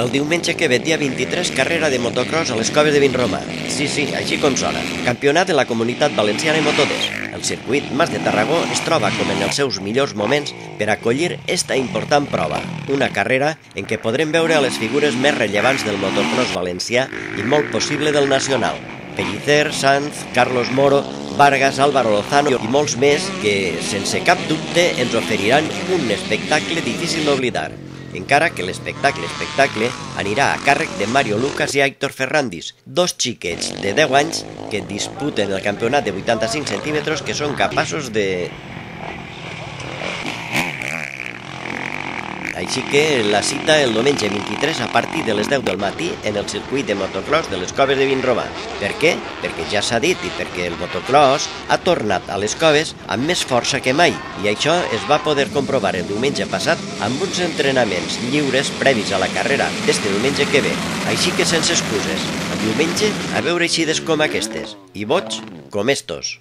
El diumenge que ve, dia 23, carrera de motocross a les Coves de Vinromà. Sí, així com sona. Campionat de la Comunitat Valenciana i Moto2. El circuit Mas de Tarragó es troba com en els seus millors moments per acollir esta important prova. Una carrera en què podrem veure a les figures més rellevants del motocross valencià i molt possible del nacional. Pellicer, Sanz, Carlos Moro, Vargas, Álvaro Lozano i molts més que, sense cap dubte, ens oferiran un espectacle difícil d'oblidar. Encara que l'espectacle anirà a càrrec de Mario Lucas i Aitor Ferrandis, dos xiquets de 10 anys que disputen el campionat de 85 centímetres que són capaços de... Així que la cita el diumenge 23 a partir de les 10 del matí en el circuit de motocross de les Coves de Vinromà. Per què? Perquè ja s'ha dit i perquè el motocross ha tornat a les Coves amb més força que mai i això es va poder comprovar el diumenge passat amb uns entrenaments lliures previs a la carrera d'este diumenge que ve. Així que sense excuses, el diumenge a veure eixides com aquestes i boig com estos.